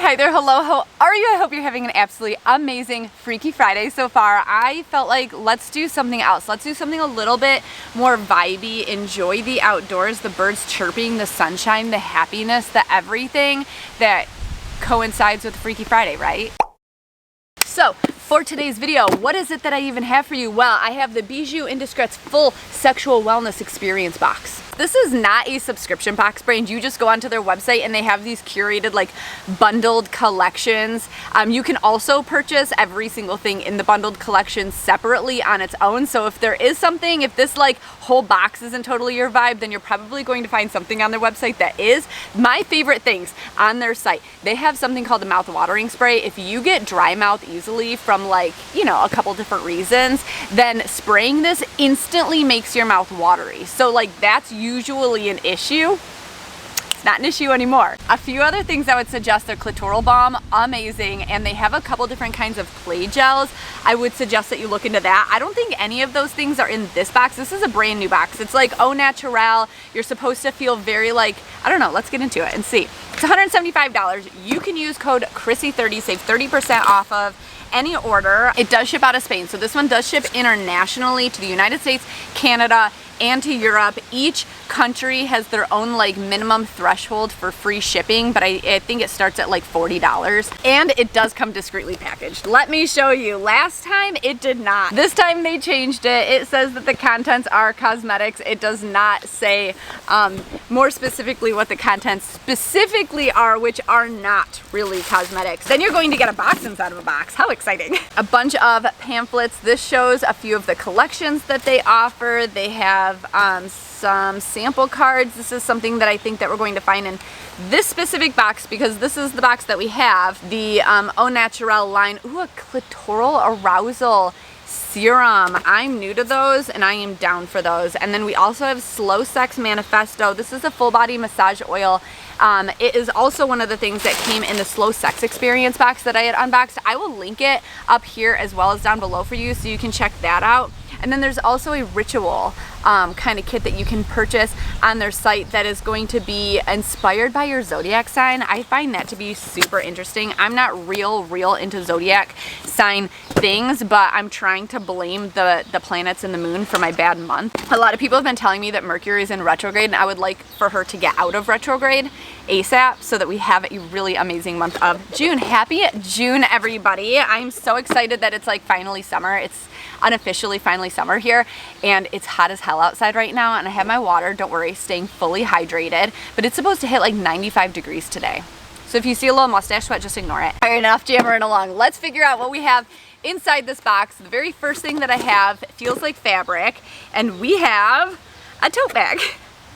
Hi there, hello, how are you? I hope you're having an absolutely amazing Freaky Friday so far. I felt like let's do something else. Let's do something a little bit more vibey, enjoy the outdoors, the birds chirping, the sunshine, the happiness, the everything that coincides with Freaky Friday, right? So, for today's video, what is it that I even have for you? Well, I have the Bijoux Indescrets full sexual wellness experience box. This is not a subscription box brand. You just go onto their website and they have these curated like bundled collections. You can also purchase every single thing in the bundled collection separately on its own. So if there is something, if this like whole box isn't totally your vibe, then you're probably going to find something on their website that is. My favorite things on their site, they have something called the mouth watering spray. If you get dry mouth easily from like, you know, a couple different reasons, then spraying this instantly makes your mouth watery. So like that's usually an issue. It's not an issue anymore. A few other things I would suggest: their Clitoral balm, amazing, and they have a couple different kinds of play gels. I would suggest that you look into that. I don't think any of those things are in this box. This is a brand new box. It's like au naturel. You're supposed to feel very like, I don't know, let's get into it and see. It's $175. You can use code Chrissy30, save 30% off of any order. It does ship out of Spain, so this one does ship internationally to the United States, Canada, and to Europe. Each country has their own like minimum threshold for free shipping, but I think it starts at like $40, and it does come discreetly packaged. Let me show you. Last time it did not. This time they changed it. It says that the contents are cosmetics. It does not say more specifically what the contents specifically are, which are not really cosmetics. Then you're going to get a box inside of a box. How exciting. A bunch of pamphlets. This shows a few of the collections that they offer. They have some sample cards. This is something that I think that we're going to find in this specific box, because this is the box that we have. The au naturel line. Ooh, a clitoral arousal serum. I'm new to those and I am down for those. And then we also have Slow Sex Manifesto. This is a full body massage oil. It is also one of the things that came in the Slow Sex Experience box that I had unboxed. I will link it up here as well as down below for you so you can check that out. And then there's also a ritual kind of kit that you can purchase on their site that is going to be inspired by your zodiac sign. I find that to be super interesting. I'm not real into zodiac sign things, but I'm trying to blame the planets and the moon for my bad month. A lot of people have been telling me that Mercury is in retrograde, and I would like for her to get out of retrograde ASAP so that we have a really amazing month of June. Happy June, everybody. I'm so excited that it's like finally summer. It's unofficially finally summer here, and it's hot as hell outside right now, and I have my water, don't worry, staying fully hydrated, but it's supposed to hit like 95 degrees today. So if you see a little mustache sweat, just ignore it. All right, enough jammering along. Let's figure out what we have inside this box. The very first thing that I have feels like fabric, and we have a tote bag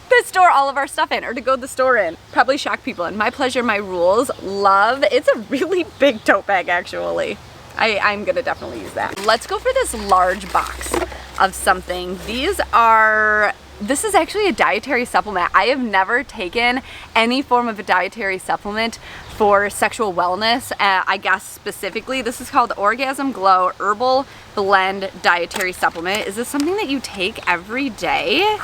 to store all of our stuff in, or to go to the store in. Probably shock people in. My pleasure, my rules. Love. It's a really big tote bag, actually. I'm gonna definitely use that. Let's go for this large box of something. This is actually a dietary supplement. I have never taken any form of a dietary supplement for sexual wellness. I guess specifically, this is called Orgasm Glow Herbal Blend Dietary Supplement. Is this something that you take every day?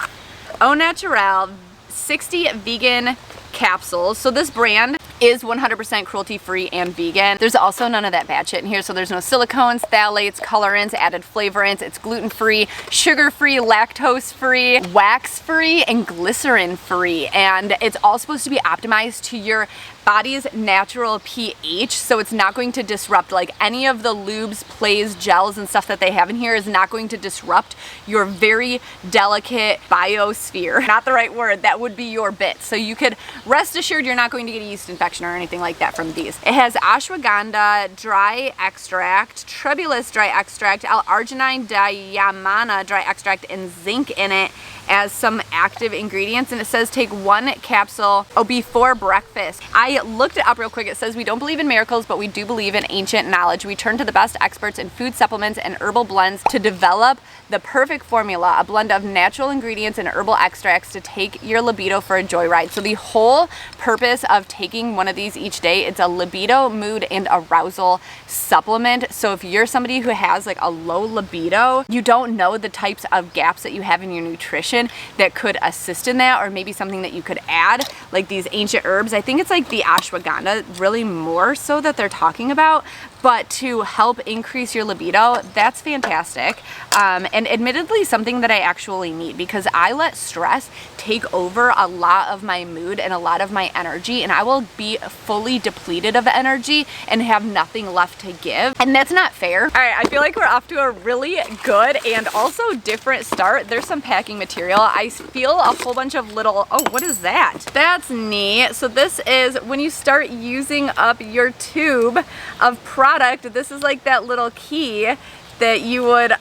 Au naturel, 60 vegan capsules. So this brand is 100% cruelty-free and vegan. There's also none of that bad shit in here. So there's no silicones, phthalates, colorants, added flavorants. It's gluten-free, sugar-free, lactose-free, wax-free, and glycerin-free. And it's all supposed to be optimized to your body's natural pH, so it's not going to disrupt, like any of the lubes, plays, gels, and stuff that they have in here is not going to disrupt your very delicate biosphere. Not the right word, that would be your bit. So you could rest assured you're not going to get a yeast infection or anything like that from these. It has ashwagandha dry extract, tribulus dry extract, L-arginine diamana dry extract, and zinc in it as some active ingredients, and it says take 1 capsule before breakfast. I looked it up real quick. It says we don't believe in miracles, but we do believe in ancient knowledge. We turn to the best experts in food supplements and herbal blends to develop the perfect formula, a blend of natural ingredients and herbal extracts to take your libido for a joyride. So the whole purpose of taking one of these each day, it's a libido, mood, and arousal supplement. So if you're somebody who has like a low libido, you don't know the types of gaps that you have in your nutrition that could assist in that, or maybe something that you could add, like these ancient herbs. I think it's like the the ashwagandha really more so that they're talking about, but to help increase your libido, that's fantastic. And admittedly something that I actually need, because I let stress take over a lot of my mood and a lot of my energy, and I will be fully depleted of energy and have nothing left to give, and that's not fair. All right, I feel like we're off to a really good and also different start. There's some packing material. I feel a whole bunch of little, oh, what is that? That's neat. So this is when you start using up your tube of product, this is like that little key that you would,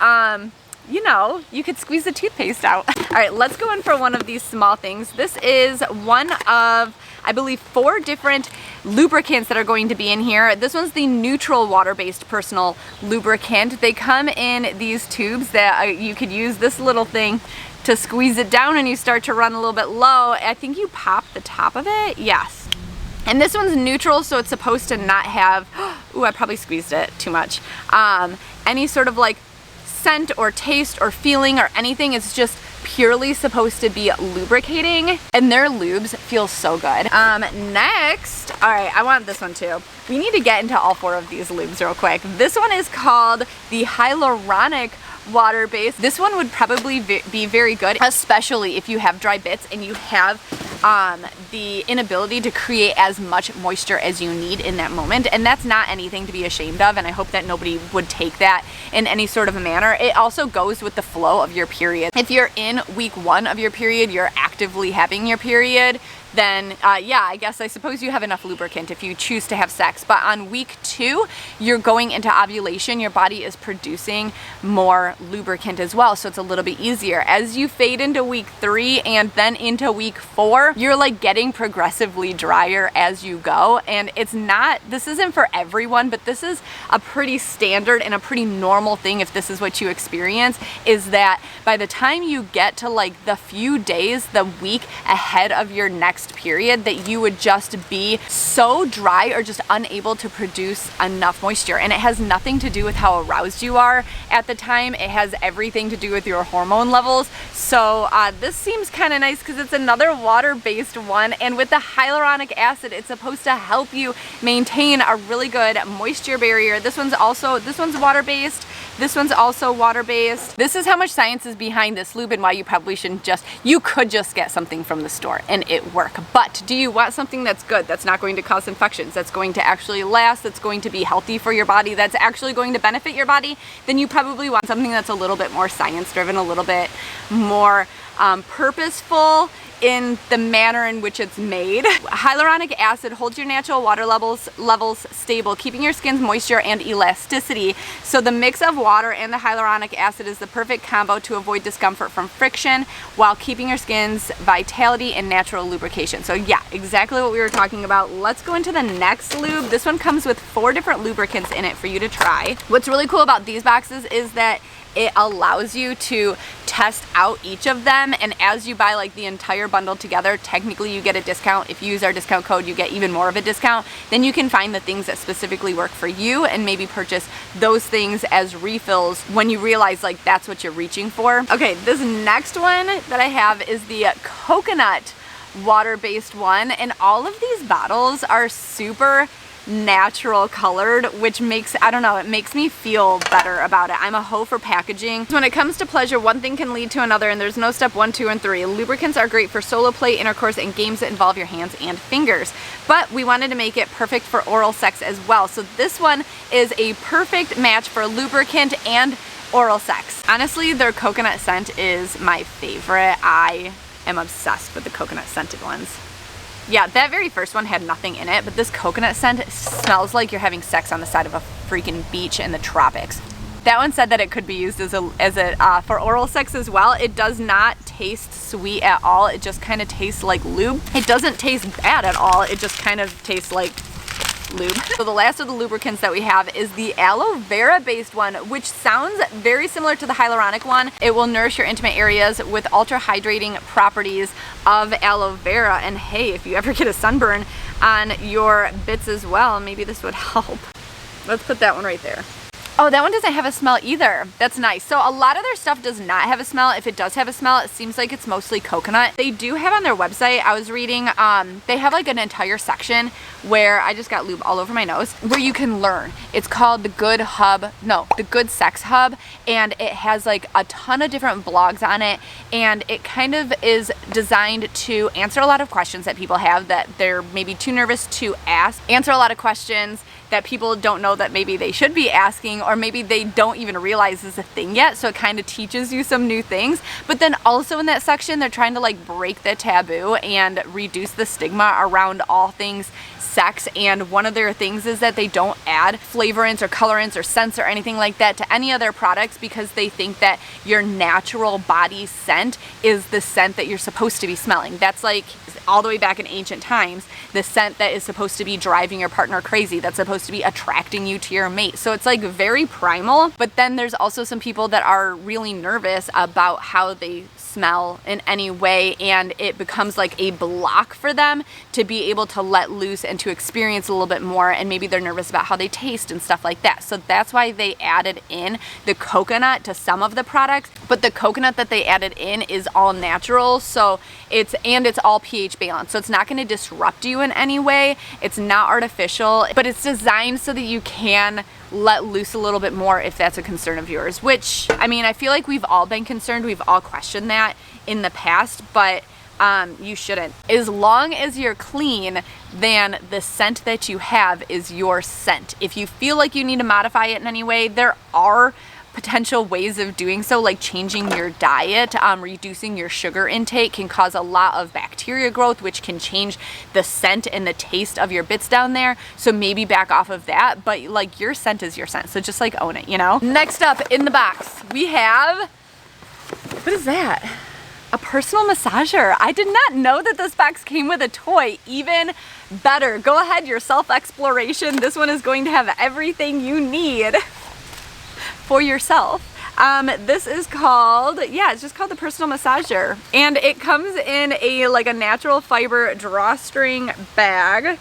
you know, you could squeeze the toothpaste out. All right, let's go in for one of these small things. This is one of, I believe, 4 different lubricants that are going to be in here. This one's the neutral water-based personal lubricant. They come in these tubes that you could use this little thing to squeeze it down and you start to run a little bit low. I think you pop the top of it, yes. And this one's neutral, so it's supposed to not have, ooh, I probably squeezed it too much, any sort of like scent or taste or feeling or anything. It's just purely supposed to be lubricating, and their lubes feel so good. Next, all right, I want this one too. We need to get into all 4 of these lubes real quick. This one is called the hyaluronic water base. This one would probably be very good, especially if you have dry bits and you have the inability to create as much moisture as you need in that moment, and that's not anything to be ashamed of, and I hope that nobody would take that in any sort of a manner. It also goes with the flow of your period. If you're in week 1 of your period, you're actively having your period, then yeah, I suppose you have enough lubricant if you choose to have sex. But on week 2, you're going into ovulation, your body is producing more lubricant as well, so it's a little bit easier. As you fade into week 3 and then into week 4, you're like getting progressively drier as you go, and it's not, this isn't for everyone, but this is a pretty standard and a pretty normal thing if this is what you experience, is that by the time you get to like the few days, the week ahead of your next period, that you would just be so dry or just unable to produce enough moisture. And it has nothing to do with how aroused you are at the time. It has everything to do with your hormone levels. So this seems kind of nice because it's another water-based one, and with the hyaluronic acid, it's supposed to help you maintain a really good moisture barrier. This one's water-based. This one's also water-based. This is how much science is behind this lube and why you probably shouldn't just, you could just get something from the store and it work. But do you want something that's good, that's not going to cause infections, that's going to actually last, that's going to be healthy for your body, that's actually going to benefit your body? Then you probably want something that's a little bit more science-driven, a little bit more purposeful in the manner in which it's made. Hyaluronic acid holds your natural water levels stable, keeping your skin's moisture and elasticity. So the mix of water and the hyaluronic acid is the perfect combo to avoid discomfort from friction while keeping your skin's vitality and natural lubrication. So yeah, exactly what we were talking about. Let's go into the next lube. This one comes with 4 different lubricants in it for you to try. What's really cool about these boxes is that it allows you to test out each of them, and as you buy like the entire bundle together, technically you get a discount. If you use our discount code, you get even more of a discount. Then you can find the things that specifically work for you and maybe purchase those things as refills when you realize like that's what you're reaching for. Okay, this next one that I have is the coconut water-based one, and all of these bottles are super natural colored, which makes, I don't know, it makes me feel better about it. I'm a hoe for packaging. When it comes to pleasure, one thing can lead to another, and there's no step 1, 2, and 3. Lubricants are great for solo play, intercourse, and games that involve your hands and fingers, but we wanted to make it perfect for oral sex as well. So this one is a perfect match for lubricant and oral sex. Honestly, their coconut scent is my favorite. I am obsessed with the coconut scented ones. Yeah, that very first one had nothing in it, but this coconut scent smells like you're having sex on the side of a freaking beach in the tropics. That one said that it could be used for oral sex as well. It does not taste sweet at all. It just kind of tastes like lube. It doesn't taste bad at all. It just kind of tastes like lube. So the last of the lubricants that we have is the aloe vera based one, which sounds very similar to the hyaluronic one. It will nourish your intimate areas with ultra hydrating properties of aloe vera, and hey, if you ever get a sunburn on your bits as well, maybe this would help. Let's put that one right there. Oh, that one doesn't have a smell either. That's nice. So a lot of their stuff does not have a smell. If it does have a smell, it seems like it's mostly coconut. They do have on their website, I was reading, they have like an entire section where I just got lube all over my nose, where you can learn. It's called the Good Sex Hub, and it has like a ton of different blogs on it, and it kind of is designed to answer a lot of questions that people have that they're maybe too nervous to ask, answer a lot of questions that people don't know that maybe they should be asking, or maybe they don't even realize is a thing yet. So it kind of teaches you some new things. But then also in that section, they're trying to like break the taboo and reduce the stigma around all things sex. And one of their things is that they don't add flavorants or colorants or scents or anything like that to any of their products, because they think that your natural body scent is the scent that you're supposed to be smelling. That's like all the way back in ancient times, the scent that is supposed to be driving your partner crazy, that's supposed to be attracting you to your mate. So it's like very primal. But then there's also some people that are really nervous about how they smell in any way, and it becomes like a block for them to be able to let loose and to experience a little bit more, and maybe they're nervous about how they taste and stuff like that. So that's why they added in the coconut to some of the products, but the coconut that they added in is all natural, so it's all pH balanced, so it's not going to disrupt you in any way. It's not artificial, but it's designed so that you can let loose a little bit more if that's a concern of yours, which, I mean, I feel like we've all been concerned, we've all questioned that in the past, but you shouldn't. As long as you're clean, then the scent that you have is your scent. If you feel like you need to modify it in any way, there are potential ways of doing so, like changing your diet, reducing your sugar intake can cause a lot of bacteria growth, which can change the scent and the taste of your bits down there. So maybe back off of that, but like your scent is your scent, so just like own it, you know? Next up in the box, we have, what is that? A personal massager. I did not know that this box came with a toy. Even better. Go ahead, your self-exploration. This one is going to have everything you need for yourself. This is called, it's just called the personal massager, and it comes in a like a natural fiber drawstring bag.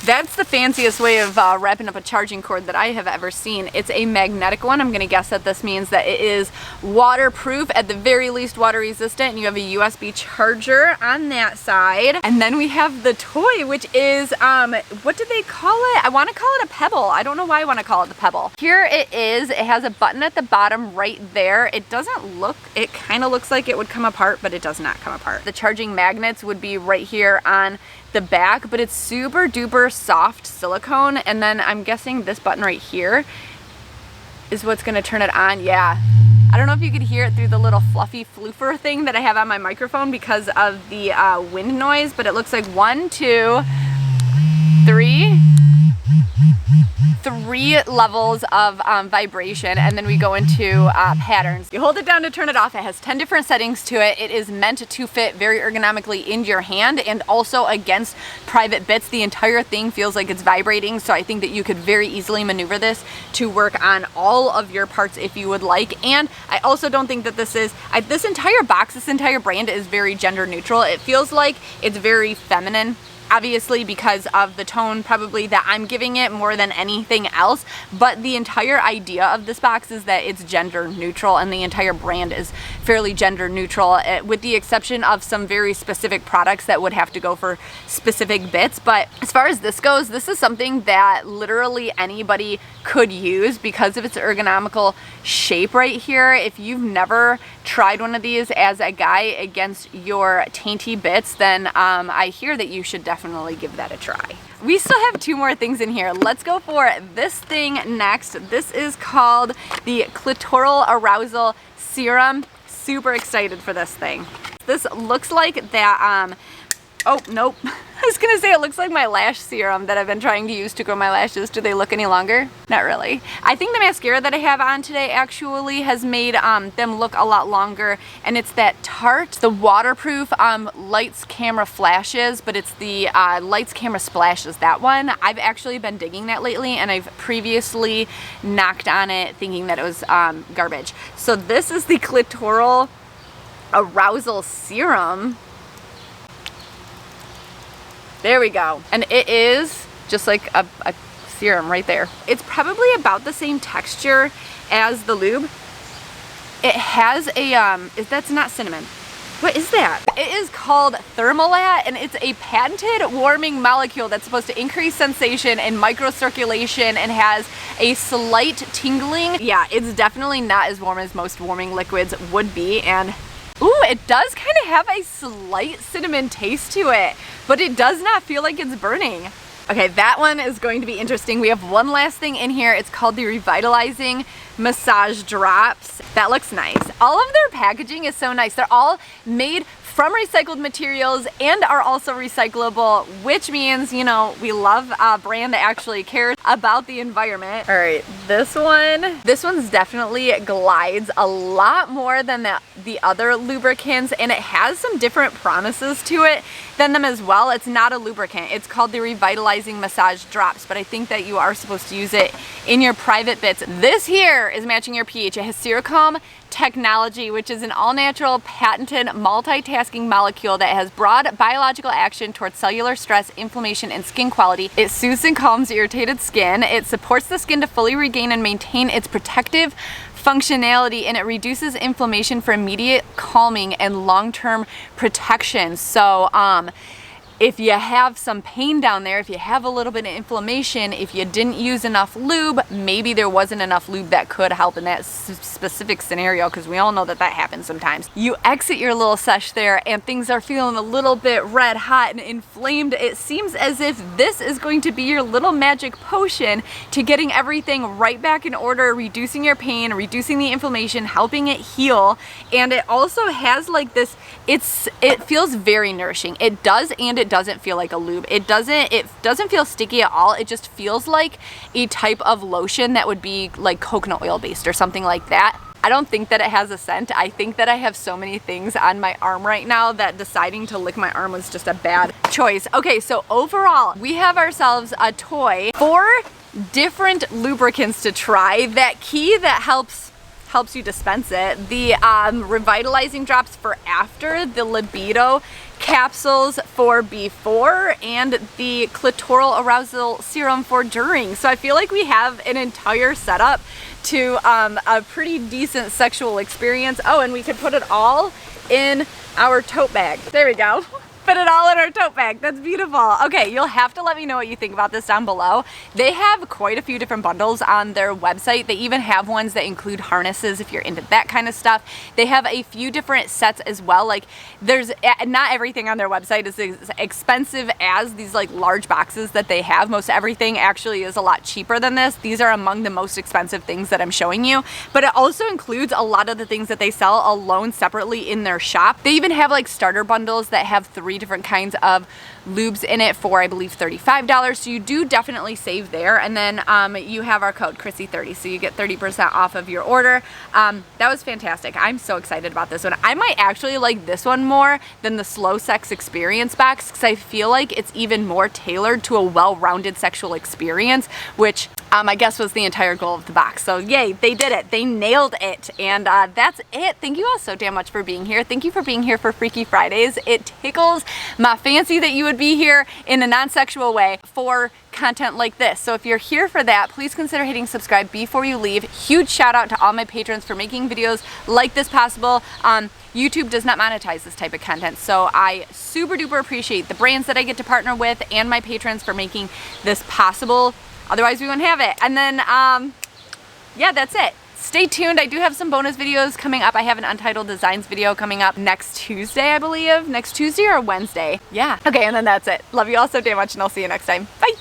That's the fanciest way of wrapping up a charging cord that I have ever seen. It's a magnetic one. I'm gonna guess that this means that it is waterproof, at the very least water resistant, and you have a USB charger on that side. And then we have the toy, which is, what did they call it? I wanna call it a pebble. I don't know why I wanna call it the pebble. Here it is. It has a button at the bottom right there. It doesn't look, it kinda looks like it would come apart, but it does not come apart. The charging magnets would be right here on the back, but it's super duper soft silicone. And then I'm guessing this button right here is what's gonna turn it on. Yeah, I don't know if you could hear it through the little fluffy floofer thing that I have on my microphone because of the wind noise, but it looks like 1, 2, 3 levels of vibration, and then we go into patterns. You hold it down to turn it off. It has 10 different settings to it. It is meant to fit very ergonomically into your hand and also against private bits. The entire thing feels like it's vibrating, so I think that you could very easily maneuver this to work on all of your parts if you would like. And I also don't think that this is, this entire box, this entire brand is very gender neutral. It feels like it's very feminine, obviously because of the tone probably that I'm giving it more than anything else, but the entire idea of this box is that it's gender neutral, and the entire brand is fairly gender neutral, with the exception of some very specific products that would have to go for specific bits. But as far as this goes, this is something that literally anybody could use because of its ergonomical shape right here. If you've never tried one of these as a guy against your tainty bits, then I hear that you should definitely give that a try. We still have 2 more things in here. Let's go for this thing next. This is called the Clitoral Arousal Serum. Super excited for this thing. This looks like that, oh, nope. I was gonna say it looks like my lash serum that I've been trying to use to grow my lashes. Do they look any longer? Not really. I think the mascara that I have on today actually has made them look a lot longer, and it's that Tarte, the waterproof lights camera flashes, but it's the lights camera splashes, that one. I've actually been digging that lately, and I've previously knocked on it thinking that it was garbage. So this is the Clitoral Arousal Serum. There we go. And it is just like a serum right there. It's probably about the same texture as the lube. It has a, that's not cinnamon. What is that? It is called Thermolat, and it's a patented warming molecule that's supposed to increase sensation and microcirculation and has a slight tingling. Yeah, it's definitely not as warm as most warming liquids would be, and ooh, it does kind of have a slight cinnamon taste to it, but it does not feel like it's burning. Okay, that one is going to be interesting. We have one last thing in here. It's called the Revitalizing Massage Drops. That looks nice. All of their packaging is so nice. They're all made from recycled materials and are also recyclable, which means, you know, we love a brand that actually cares about the environment. All right, this one's definitely glides a lot more than the other lubricants, and it has some different promises to it than them as well. It's not a lubricant. It's called the Revitalizing Massage Drops, but I think that you are supposed to use it in your private bits. This here is matching your pH. It has Serum technology, which is an all-natural patented multitasking molecule that has broad biological action towards cellular stress, inflammation, and skin quality. It soothes and calms irritated skin. It supports the skin to fully regain and maintain its protective functionality, and it reduces inflammation for immediate calming and long-term protection. So if you have some pain down there, if you have a little bit of inflammation, if you didn't use enough lube, maybe there wasn't enough lube that could help in that specific scenario, because we all know that that happens sometimes. You exit your little sesh there and things are feeling a little bit red hot and inflamed. It seems as if this is going to be your little magic potion to getting everything right back in order, reducing your pain, reducing the inflammation, helping it heal. And it also has like this, it feels very nourishing. It does, and it doesn't feel like a lube. It doesn't feel sticky at all. It just feels like a type of lotion that would be like coconut oil based or something like that. I don't think that it has a scent. I think that I have so many things on my arm right now that deciding to lick my arm was just a bad choice. Okay, so overall, we have ourselves a toy, 4 different lubricants to try. That key that helps you dispense it, the revitalizing drops for after, the libido capsules for before, and the clitoral arousal serum for during. So I feel like we have an entire setup to a pretty decent sexual experience. Oh, and we could put it all in our tote bag. There we go. Put it all in our tote bag. That's beautiful. Okay, you'll have to let me know what you think about this down below. They have quite a few different bundles on their website. They even have ones that include harnesses if you're into that kind of stuff. They have a few different sets as well. Like, there's not everything on their website is as expensive as these like large boxes that they have. Most everything actually is a lot cheaper than this. These are among the most expensive things that I'm showing you, but it also includes a lot of the things that they sell alone separately in their shop. They even have like starter bundles that have 3 different kinds of lubes in it for, I believe, $35. So you do definitely save there. And then you have our code Chrissy30, so you get 30% off of your order. That was fantastic. I'm so excited about this one. I might actually like this one more than the Slow Sex Experience box, because I feel like it's even more tailored to a well-rounded sexual experience, which I guess was the entire goal of the box. So yay, they did it. They nailed it. And that's it. Thank you all so damn much for being here. Thank you for being here for Freaky Fridays. It tickles my fancy that you would be here in a non-sexual way for content like this. So if you're here for that, please consider hitting subscribe before you leave. Huge shout out to all my patrons for making videos like this possible. YouTube does not monetize this type of content, so I super duper appreciate the brands that I get to partner with and my patrons for making this possible. Otherwise we wouldn't have it. And then yeah, that's it. Stay tuned. I do have some bonus videos coming up. I have an Untitled Designs video coming up next Tuesday, I believe. Next Tuesday or Wednesday. Yeah. Okay, and then that's it. Love you all so damn much, and I'll see you next time. Bye.